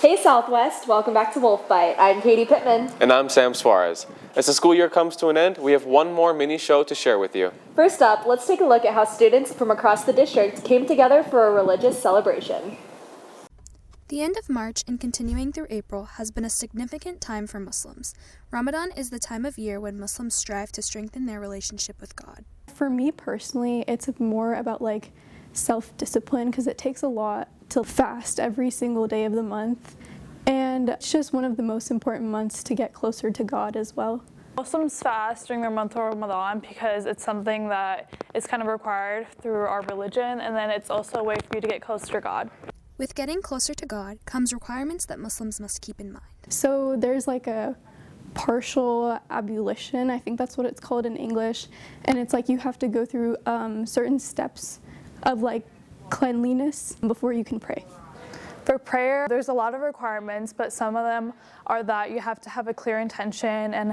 Hey Southwest, welcome back to WolfByte. I'm Katie Pittman. And I'm Sam Suarez. As the school year comes to an end, we have one more mini show to share with you. First up, let's take a look at how students from across the district came together for a religious celebration. The end of March and continuing through April has been a significant time for Muslims. Ramadan is the time of year when Muslims strive to strengthen their relationship with God. For me personally, it's more about self-discipline because it takes a lot to fast every single day of the month. And it's just one of the most important months to get closer to God as well. Muslims fast during their month of Ramadan because it's something that is kind of required through our religion, and then it's also a way for you to get closer to God. With getting closer to God comes requirements that Muslims must keep in mind. So there's a partial ablution, I think that's what it's called in English, and it's you have to go through certain steps of cleanliness before you can pray. For prayer, there's a lot of requirements, but some of them are that you have to have a clear intention and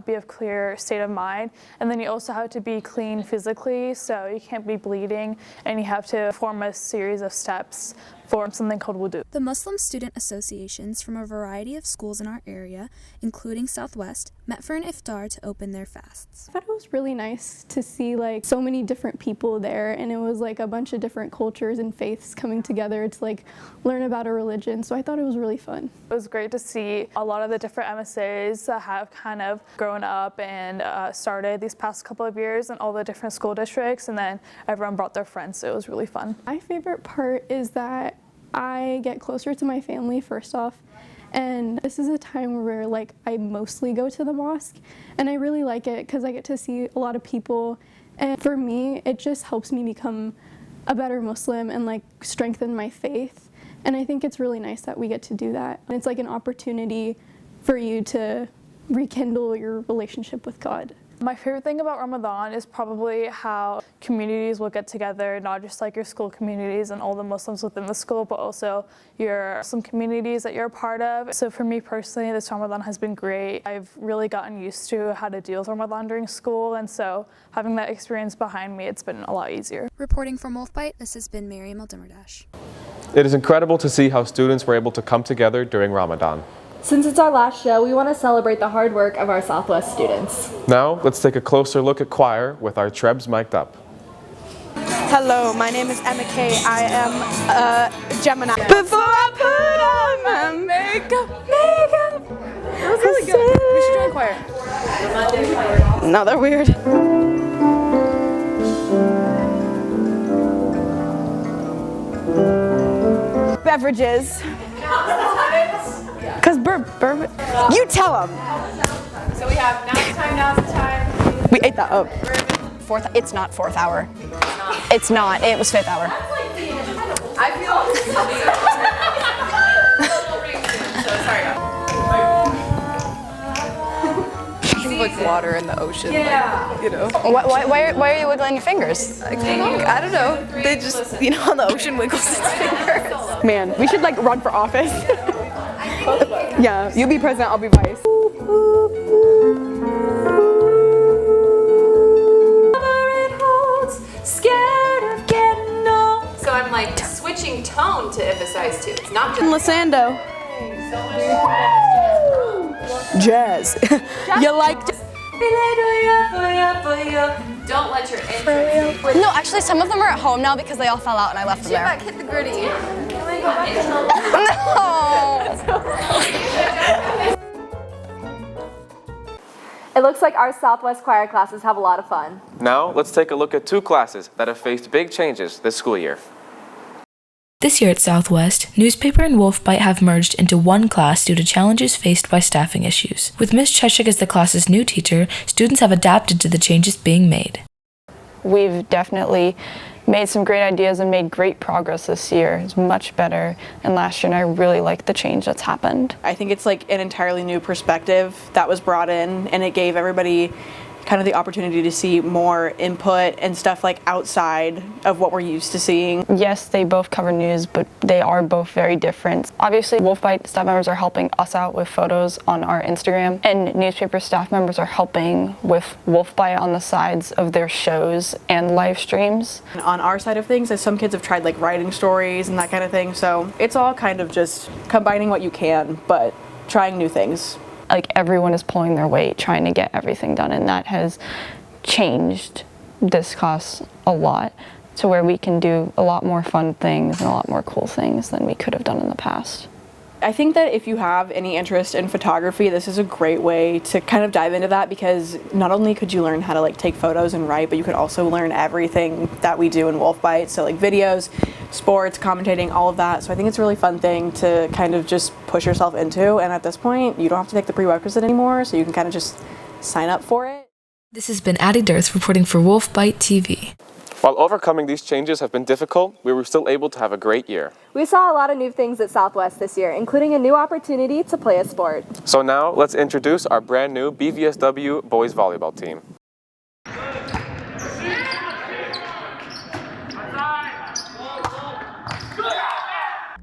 be of clear state of mind. And then you also have to be clean physically, so you can't be bleeding, and you have to form a series of steps for something called wudu. The Muslim student associations from a variety of schools in our area, including Southwest, met for an iftar to open their fasts. I thought it was really nice to see so many different people there, and it was a bunch of different cultures and faiths coming together to learn about a religion, so I thought it was really fun. It was great to see a lot of the different MSAs that have kind of grown up and started these past couple of years in all the different school districts, and then everyone brought their friends, so it was really fun. My favorite part is that I get closer to my family first off, and this is a time where I mostly go to the mosque, and I really like it because I get to see a lot of people, and for me it just helps me become a better Muslim and strengthen my faith, and I think it's really nice that we get to do that. And it's an opportunity for you to rekindle your relationship with God. My favorite thing about Ramadan is probably how communities will get together, not just your school communities and all the Muslims within the school, but also your Muslim communities that you're a part of. So for me personally, this Ramadan has been great. I've really gotten used to how to deal with Ramadan during school, and so having that experience behind me, it's been a lot easier. Reporting from WolfByte, this has been Miriam Aldemardash. It is incredible to see how students were able to come together during Ramadan. Since it's our last show, we want to celebrate the hard work of our Southwest students. Now, let's take a closer look at choir with our Trebs mic'd up. Hello, my name is Emma Kay. I am a Gemini. Before I put on my makeup. That was really good. We should join choir. No, they're weird. Beverages. Because bourbon. You tell them. So we have now's the time. We ate that up. It's not fourth hour. It's not. It was fifth hour. I feel so sorry. Water in the ocean. Yeah. You know. Why are you wiggling your fingers? I don't know. They just, on the ocean wiggles its fingers. Man, we should run for office. Yeah, you be president, I'll be vice. So I'm switching tone to emphasize too. It's not just Lysando. Jazz. You like Don't let your interest. No, actually some of them are at home now because they all fell out and I left them there. Hit the gritty. No. It looks like our Southwest choir classes have a lot of fun. Now, let's take a look at two classes that have faced big changes this school year. This year at Southwest, newspaper and WolfByte have merged into one class due to challenges faced by staffing issues. With Ms. Cheshik as the class's new teacher, students have adapted to the changes being made. We've definitely made some great ideas and made great progress this year. It's much better than last year, and I really like the change that's happened. I think it's an entirely new perspective that was brought in, and it gave everybody kind of the opportunity to see more input and stuff like outside of what we're used to seeing. Yes, they both cover news, but they are both very different. Obviously, WolfByte staff members are helping us out with photos on our Instagram, and newspaper staff members are helping with WolfByte on the sides of their shows and live streams. On our side of things, as some kids have tried like writing stories and that kind of thing, so it's all kind of just combining what you can, but trying new things. Like everyone is pulling their weight, trying to get everything done, and that has changed this class a lot to where we can do a lot more fun things and a lot more cool things than we could have done in the past. I think that if you have any interest in photography, this is a great way to kind of dive into that, because not only could you learn how to like take photos and write, but you could also learn everything that we do in WolfByte. So like videos, sports, commentating, all of that. So I think it's a really fun thing to kind of just push yourself into. And at this point, you don't have to take the prerequisite anymore, so you can kind of just sign up for it. This has been Addie Dirth reporting for WolfByte TV. While overcoming these changes have been difficult, we were still able to have a great year. We saw a lot of new things at Southwest this year, including a new opportunity to play a sport. So now, let's introduce our brand new BVSW boys volleyball team.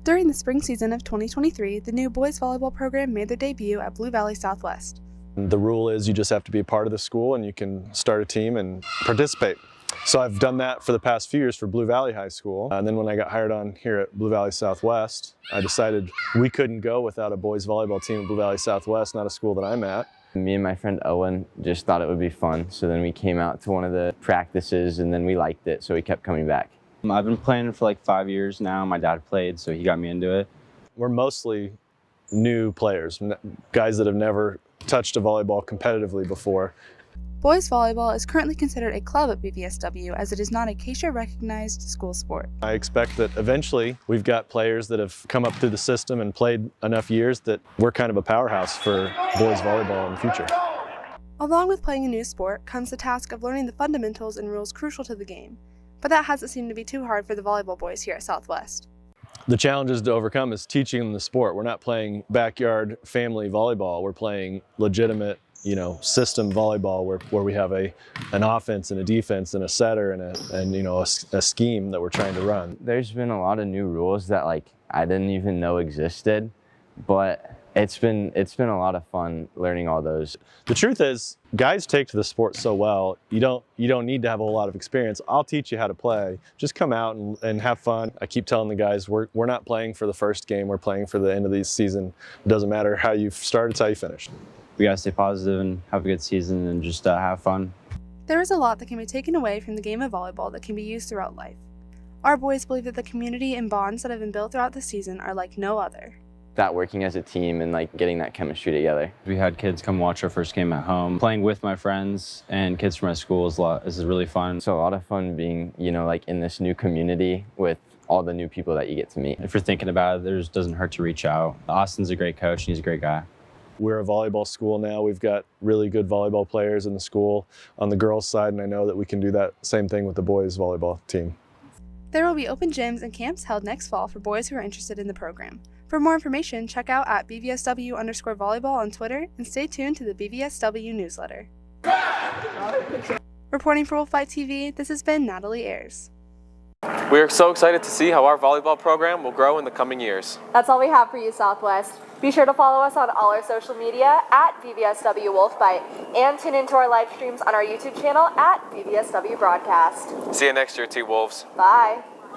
During the spring season of 2023, the new boys volleyball program made their debut at Blue Valley Southwest. The rule is you just have to be a part of the school and you can start a team and participate. So I've done that for the past few years for Blue Valley High School. And then when I got hired on here at Blue Valley Southwest, I decided we couldn't go without a boys volleyball team at Blue Valley Southwest, not a school that I'm at. Me and my friend Owen just thought it would be fun. So then we came out to one of the practices and then we liked it, so we kept coming back. I've been playing for like 5 years now. My dad played, so he got me into it. We're mostly new players, guys that have never touched a volleyball competitively before. Boys volleyball is currently considered a club at BVSW as it is not a CASHA-recognized school sport. I expect that eventually we've got players that have come up through the system and played enough years that we're kind of a powerhouse for boys volleyball in the future. Along with playing a new sport comes the task of learning the fundamentals and rules crucial to the game, but that hasn't seemed to be too hard for the volleyball boys here at Southwest. The challenges to overcome is teaching them the sport. We're not playing backyard family volleyball. We're playing legitimate, system volleyball where we have an offense and a defense and a setter and a scheme that we're trying to run. There's been a lot of new rules that I didn't even know existed, but it's been a lot of fun learning all those. The truth is, guys take to the sport so well, you don't need to have a whole lot of experience. I'll teach you how to play. Just come out and have fun. I keep telling the guys, we're not playing for the first game, we're playing for the end of the season. It doesn't matter how you start, it's how you finish. We gotta stay positive and have a good season and just have fun. There is a lot that can be taken away from the game of volleyball that can be used throughout life. Our boys believe that the community and bonds that have been built throughout the season are like no other. That working as a team and getting that chemistry together. We had kids come watch our first game at home. Playing with my friends and kids from my school is really fun. So a lot of fun being, in this new community with all the new people that you get to meet. If you're thinking about it, it doesn't hurt to reach out. Austin's a great coach and he's a great guy. We're a volleyball school now. We've got really good volleyball players in the school on the girls' side, and I know that we can do that same thing with the boys' volleyball team. There will be open gyms and camps held next fall for boys who are interested in the program. For more information, check out at BVSW_volleyball on Twitter and stay tuned to the BVSW newsletter. Reporting for WolfByte TV, this has been Natalie Ayers. We are so excited to see how our volleyball program will grow in the coming years. That's all we have for you, Southwest. Be sure to follow us on all our social media at BVSW WolfByte and tune into our live streams on our YouTube channel at BVSW Broadcast. See you next year, T-Wolves. Bye.